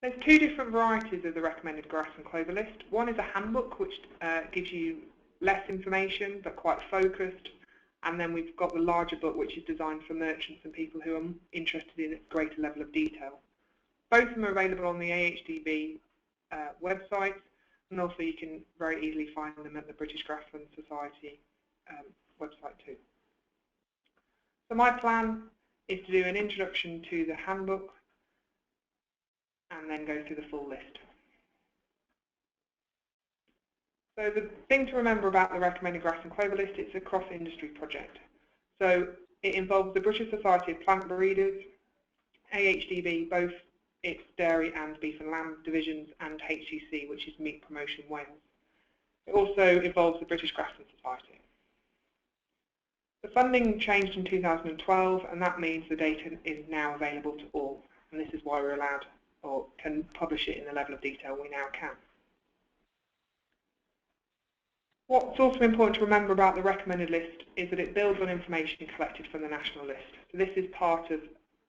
There's two different varieties of the recommended grass and clover list. One is a handbook, which gives you less information but quite focused. And then we've got the larger book, which is designed for merchants and people who are interested in a greater level of detail. Both of them are available on the AHDB website, and also you can very easily find them at the British Grassland Society website too. So my plan is to do an introduction to the handbook and then go through the full list. So the thing to remember about the recommended grass and clover list, it's a cross-industry project. So it involves the British Society of Plant Breeders, AHDB, both its dairy and beef and lamb divisions, and HCC, which is Meat Promotion Wales. It also involves the British Grassland Society. The funding changed in 2012, and that means the data is now available to all, and this is why we're allowed or can publish it in the level of detail we now can. What's also important to remember about the recommended list is that it builds on information collected from the national list. So this is part of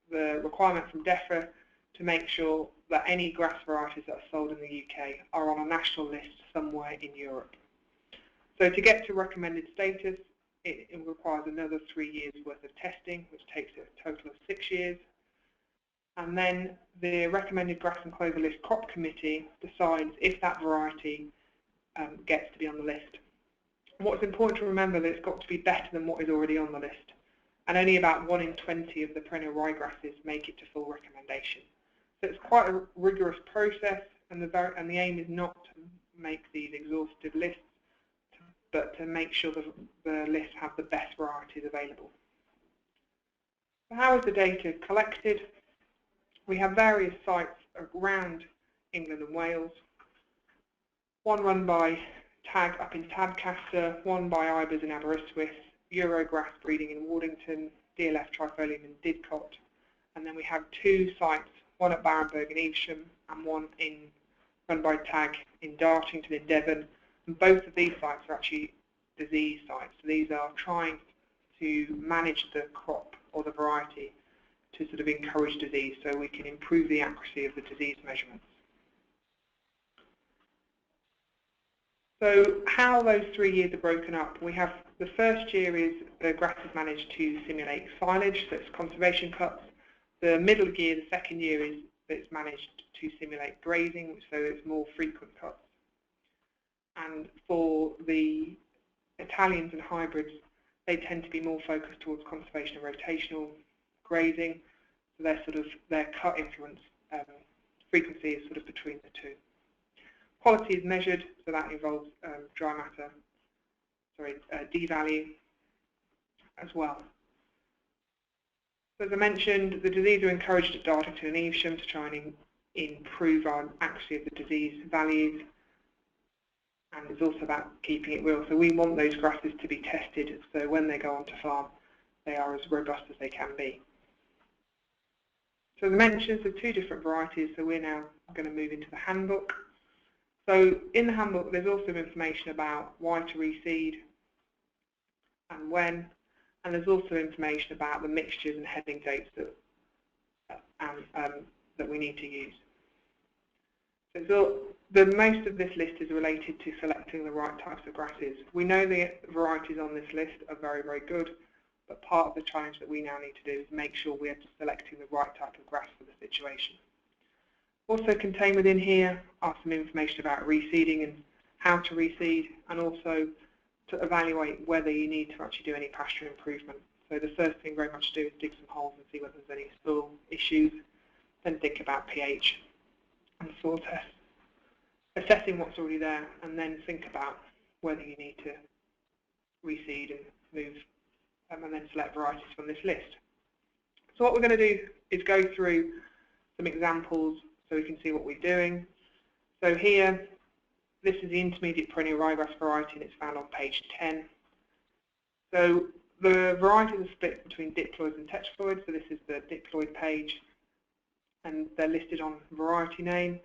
the requirement from DEFRA to make sure that any grass varieties that are sold in the UK are on a national list somewhere in Europe. So to get to recommended status, it requires another 3 years worth of testing, which takes a total of 6 years. And then the recommended grass and clover list crop committee decides if that variety gets to be on the list. What's important to remember that it's got to be better than what is already on the list, and only about 1 in 20 of the perennial ryegrasses make it to full recommendation. So it's quite a rigorous process, and the aim is not to make these exhaustive lists, but to make sure that the lists have the best varieties available. So how is the data collected? We have various sites around England and Wales, one run by TAG up in Tadcaster, one by IBERS in Aberystwyth, Eurograss breeding in Wardington, DLF trifolium in Didcot, and then we have 2 sites, one at Barrenburg in Evesham and one run by TAG in Dartington in Devon, and both of these sites are actually disease sites. So these are trying to manage the crop or the variety to sort of encourage disease so we can improve the accuracy of the disease measurements. So how those 3 years are broken up, we have the first year is the grass is managed to simulate silage, so it's conservation cuts. The middle year, the second year, is that it's managed to simulate grazing, so it's more frequent cuts. And for the Italians and hybrids, they tend to be more focused towards conservation and rotational grazing, so their cut influence frequency is sort of between the two. Quality is measured, so that involves D-value as well. So as I mentioned, the disease are encouraged at Dartington and Evesham to try and improve our accuracy of the disease values, and it's also about keeping it real. So we want those grasses to be tested, so when they go onto farm, they are as robust as they can be. So as I mentioned, there's 2 different varieties, so we're now going to move into the handbook. So in the handbook, there's also information about why to reseed and when, and there's also information about the mixtures and heading dates that we need to use. So most of this list is related to selecting the right types of grasses. We know the varieties on this list are very, very good, but part of the challenge that we now need to do is make sure we're selecting the right type of grass for the situation. Also contained within here are some information about reseeding and how to reseed, and also to evaluate whether you need to actually do any pasture improvement. So the first thing very much to do is dig some holes and see whether there's any soil issues, then think about pH and soil tests, assessing what's already there, and then think about whether you need to reseed and move, and then select varieties from this list. So what we're going to do is go through some examples so we can see what we're doing. So here, this is the intermediate perennial ryegrass variety, and it's found on page 10. So the varieties are split between diploids and tetraploids, so this is the diploid page, and they're listed on variety name,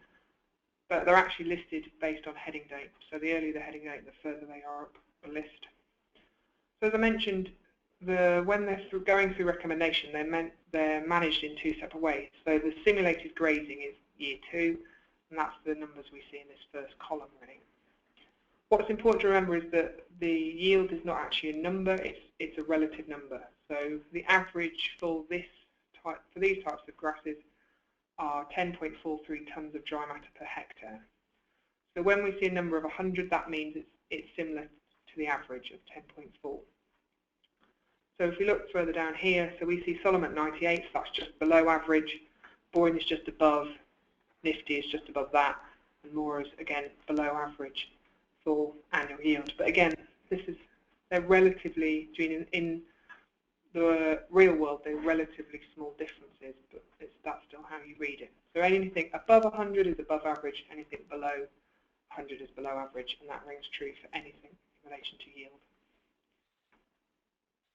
but they're actually listed based on heading date. So the earlier the heading date, the further they are up the list. So as I mentioned, when they're going through recommendation, they're managed in 2 separate ways. So the simulated grazing is year 2, and that's the numbers we see in this first column really. What's important to remember is that the yield is not actually a number, it's a relative number. So the average for these types of grasses are 10.43 tonnes of dry matter per hectare. So when we see a number of 100, that means it's similar to the average of 10.4. So if we look further down here, so we see Solomon at 98, so that's just below average, Boyne is just above, Nifty is just above that, and Mora is again below average for annual yield. But again, they're relatively, in the real world, they're relatively small differences, but that's still how you read it. So anything above 100 is above average, anything below 100 is below average, and that rings true for anything in relation to yield.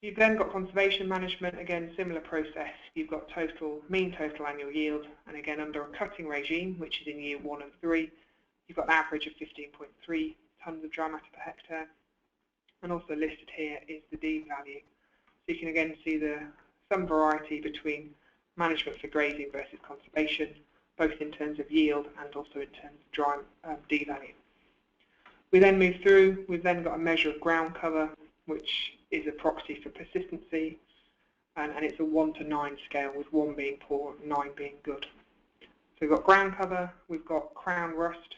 You've then got conservation management, again similar process. You've got mean total annual yield, and again under a cutting regime, which is in year 1 and 3, you've got an average of 15.3 tonnes of dry matter per hectare, and also listed here is the D value. So you can again see some variety between management for grazing versus conservation, both in terms of yield and also in terms of dry D value. We then move through, we've then got a measure of ground cover, which is a proxy for persistency, and it's a 1 to 9 scale, with 1 being poor, 9 being good. So we've got ground cover, we've got crown rust,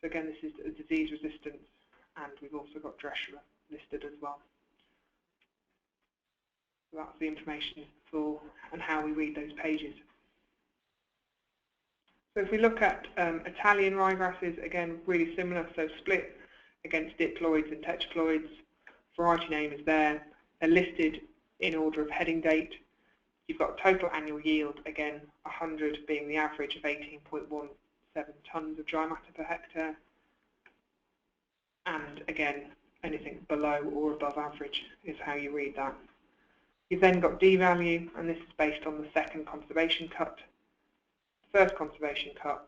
so again this is disease resistance, and we've also got Dressler listed as well. So that's the information for and how we read those pages. So if we look at Italian ryegrasses, again really similar, so split against diploids and tetraploids. Variety name is there. They're listed in order of heading date. You've got total annual yield, again 100 being the average of 18.17 tonnes of dry matter per hectare, and again anything below or above average is how you read that. You've then got D value, and this is based on the second conservation cut. First conservation cut,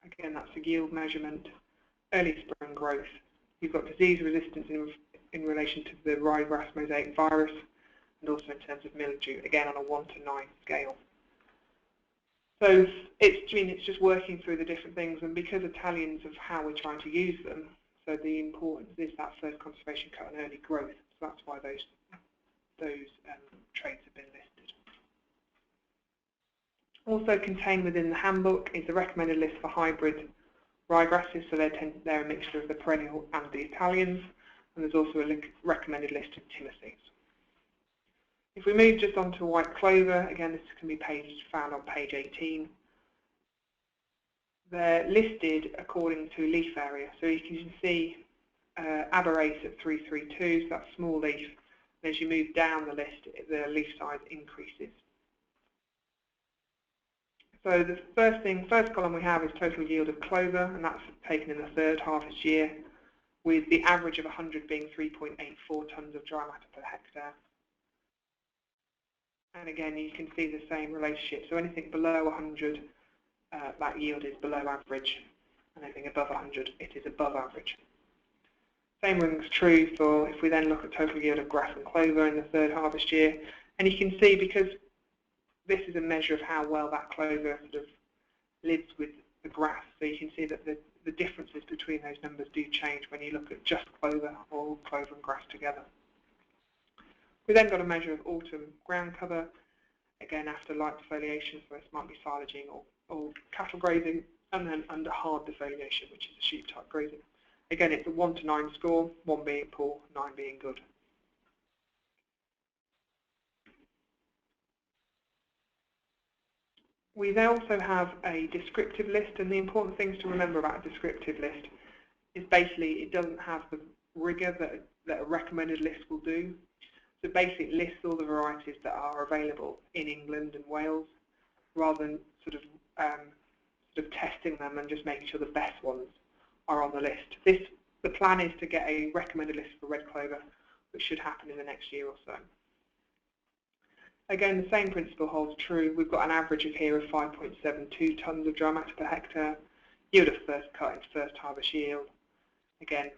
again that's a yield measurement. Early spring growth. You've got disease resistance in relation to the ryegrass mosaic virus, and also in terms of mildew, again on a 1 to 9 scale. So it's just working through the different things, and because Italians of how we're trying to use them, so the importance is that first conservation cut and early growth. So that's why those traits have been listed. Also contained within the handbook is the recommended list for hybrid ryegrasses, so they're a mixture of the perennial and the Italians, and there's also a recommended list of timothies. If we move just onto white clover, again this can be found on page 18. They're listed according to leaf area, so you can see aberrate at 332, so that's small leaf, and as you move down the list, the leaf size increases. So the first column we have is total yield of clover, and that's taken in the third harvest year, with the average of 100 being 3.84 tonnes of dry matter per hectare. And again, you can see the same relationship. So anything below 100, that yield is below average, and anything above 100, it is above average. Same rings true for if we then look at total yield of grass and clover in the third harvest year, and you can see because this is a measure of how well that clover sort of lives with the grass. So you can see that the differences between those numbers do change when you look at just clover or clover and grass together. We then got a measure of autumn ground cover, again after light defoliation, so this might be silaging or cattle grazing, and then under hard defoliation, which is a sheep type grazing. Again, it's a 1 to 9 score, 1 being poor, 9 being good. We then also have a descriptive list, and the important things to remember about a descriptive list is basically it doesn't have the rigour that a recommended list will do. So basically it lists all the varieties that are available in England and Wales, rather than sort of testing them and just making sure the best ones are on the list. The plan is to get a recommended list for red clover, which should happen in the next year or so. Again, the same principle holds true. We've got an average of here of 5.72 tonnes of dry matter per hectare. Yield of first cut is first harvest yield. Again,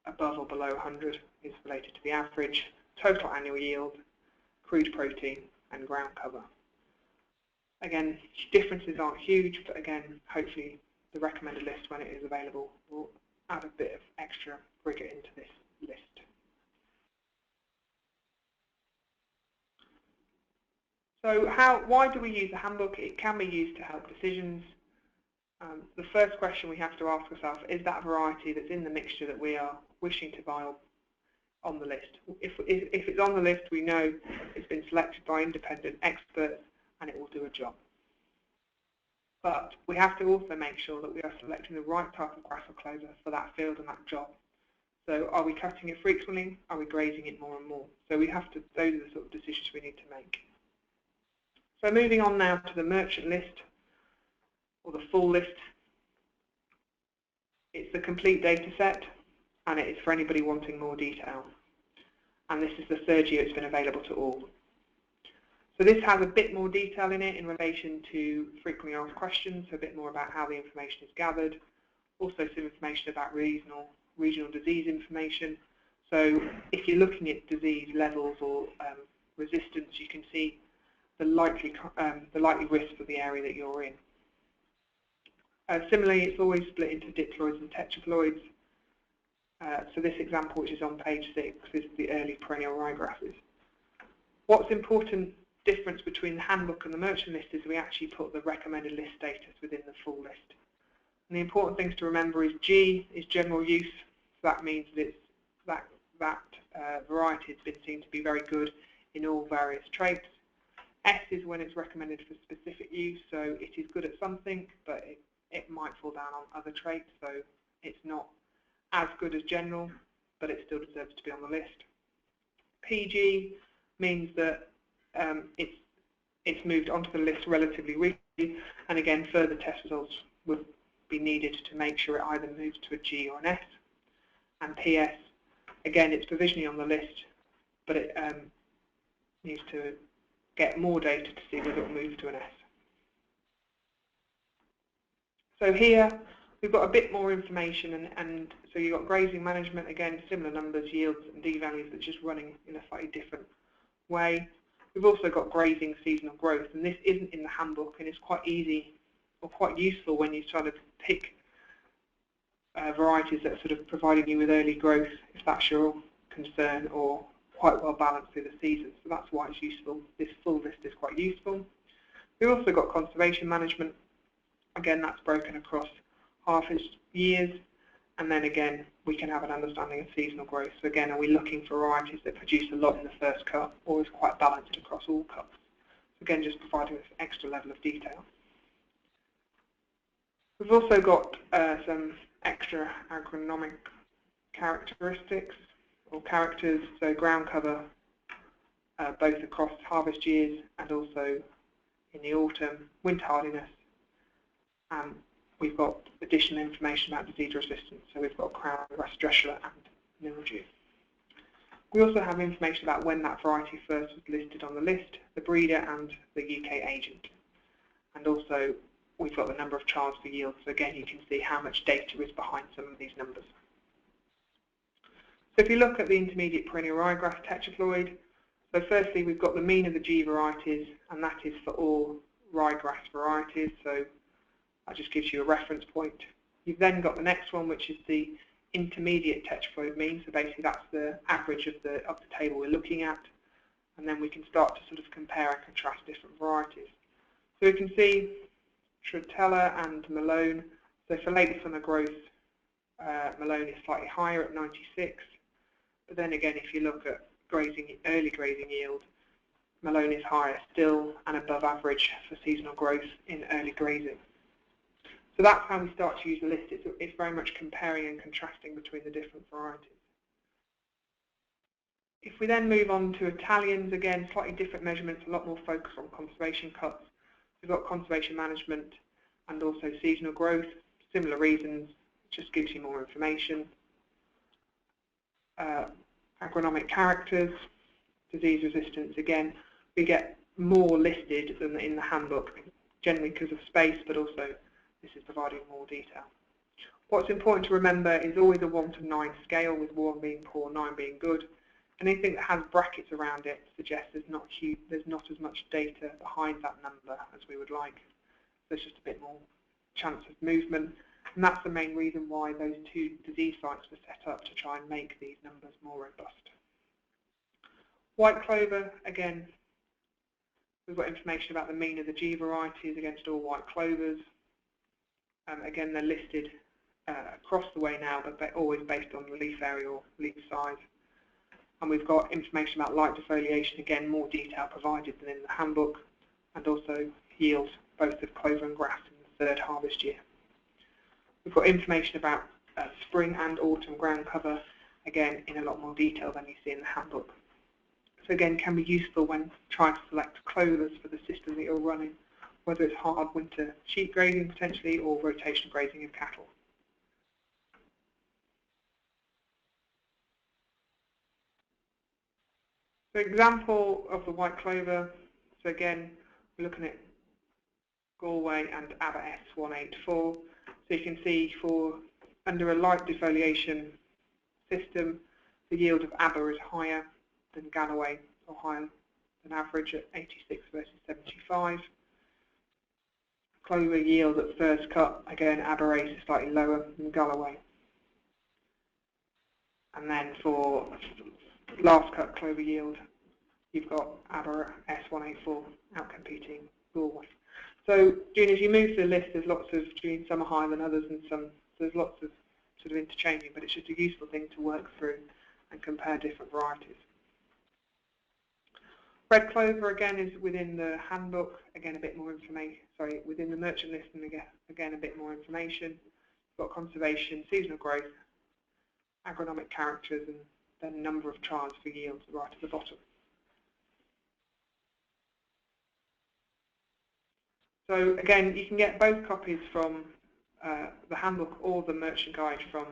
above or below 100 is related to the average. Total annual yield, crude protein, and ground cover. Again, differences aren't huge, but again, hopefully the recommended list, when it is available, will add a bit of extra rigor into this list. So why do we use the handbook? It can be used to help decisions. The first question we have to ask ourselves, is that variety that's in the mixture that we are wishing to buy on the list? If it's on the list, we know it's been selected by independent experts and it will do a job. But we have to also make sure that we are selecting the right type of grass or clover for that field and that job. So are we cutting it frequently? Are we grazing it more and more? So we have to, those are the sort of decisions we need to make. So moving on now to the merchant list, or the full list. It's the complete data set, and it is for anybody wanting more detail. And this is the third year it's been available to all. So this has a bit more detail in it in relation to frequently asked questions, so a bit more about how the information is gathered, also some information about regional disease information. So if you're looking at disease levels or resistance, you can see the likely risk for the area that you're in. Similarly, it's always split into diploids and tetraploids. So this example, which is on page 6, is the early perennial ryegrasses. What's important difference between the handbook and the merchant list is we actually put the recommended list status within the full list. And the important things to remember is G is general use. So that means that it's that variety has been seen to be very good in all various traits. S is when it's recommended for specific use, so it is good at something, but it might fall down on other traits, so it's not as good as general, but it still deserves to be on the list. PG means that it's moved onto the list relatively recently, and again, further test results would be needed to make sure it either moves to a G or an S. And PS, again, it's provisionally on the list, but it needs to get more data to see whether it will move to an S. So here we've got a bit more information, and so you've got grazing management, again, similar numbers, yields and D values, but just running in a slightly different way. We've also got grazing seasonal growth, and this isn't in the handbook, and it's quite easy or quite useful when you try to pick varieties that are sort of providing you with early growth, if that's your concern, or quite well balanced through the season. So that's why it's useful. This full list is quite useful. We've also got conservation management. Again, that's broken across harvest years, and then again we can have an understanding of seasonal growth. So again, are we looking for varieties that produce a lot in the first cut, or is quite balanced across all cuts? Again, just providing this extra level of detail. We've also got some extra agronomic characteristics or characters, so ground cover both across harvest years and also in the autumn, wind hardiness. We've got additional information about disease resistance, so we've got crown grass drusilla and mildew. We also have information about when that variety first was listed on the list, the breeder and the UK agent. And also we've got the number of trials for yield, so again you can see how much data is behind some of these numbers. So if you look at the intermediate perennial ryegrass tetraploid, so firstly we've got the mean of the G varieties, and that is for all ryegrass varieties, so that just gives you a reference point. You've then got the next one, which is the intermediate tetraploid mean, so basically that's the average of the table we're looking at, and then we can start to sort of compare and contrast different varieties. So we can see Trotella and Malone. So for late summer growth, Malone is slightly higher at 96, but then again if you look at early grazing yield, Malone is higher still and above average for seasonal growth in early grazing. So that's how we start to use the list. It's very much comparing and contrasting between the different varieties. If we then move on to Italians, again, slightly different measurements, a lot more focus on conservation cuts. We've got conservation management and also seasonal growth. Similar reasons, just gives you more information. Agronomic characters, disease resistance, again, we get more listed than in the handbook, generally because of space, but also this is providing more detail. What's important to remember is always a 1 to 9 scale, with 1 being poor, 9 being good. Anything that has brackets around it suggests there's not as much data behind that number as we would like. There's just a bit more chance of movement, and that's the main reason why those two disease sites were set up, to try and make these numbers more robust. White clover, again, we've got information about the mean of the G varieties against all white clovers. Again, they're listed across the way now, but they're always based on leaf area or leaf size. And we've got information about light defoliation, again, more detail provided than in the handbook, and also yield, both of clover and grass in the third harvest year. We've got information about spring and autumn ground cover, again, in a lot more detail than you see in the handbook. So again, can be useful when trying to select clovers for the system that you're running, whether it's hard winter sheep grazing potentially or rotation grazing of cattle. So example of the white clover, so again, we're looking at Galway and ABBA S184. So you can see for under a light defoliation system, the yield of ABBA is higher than Galloway, or higher than average at 86 versus 75. Clover yield at first cut, again, ABBA race is slightly lower than Galloway. And then for last cut clover yield, you've got ABBA S184 outcompeting Galway. So, June, as you move through the list, there's lots of genes, some are higher than others, and some, so there's lots of sort of interchanging, but it's just a useful thing to work through and compare different varieties. Red clover, again, is within the handbook, again, a bit more information, sorry, within the merchant list, and again, a bit more information. We've got conservation, seasonal growth, agronomic characters, and then a number of trials for yields right at the bottom. So again, you can get both copies from the handbook or the merchant guide from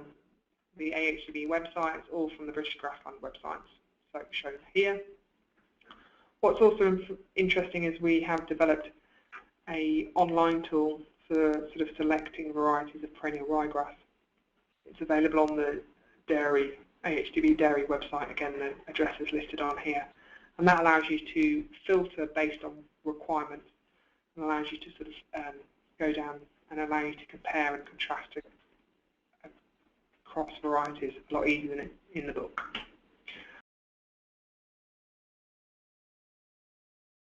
the AHDB websites or from the British Grassland websites, so shown here. What's also interesting is we have developed an online tool for sort of selecting varieties of perennial ryegrass. It's available on the Dairy, AHDB Dairy website. Again, the address is listed on here. And that allows you to filter based on requirements, and allows you to sort of go down and allow you to compare and contrast across varieties a lot easier than in the book.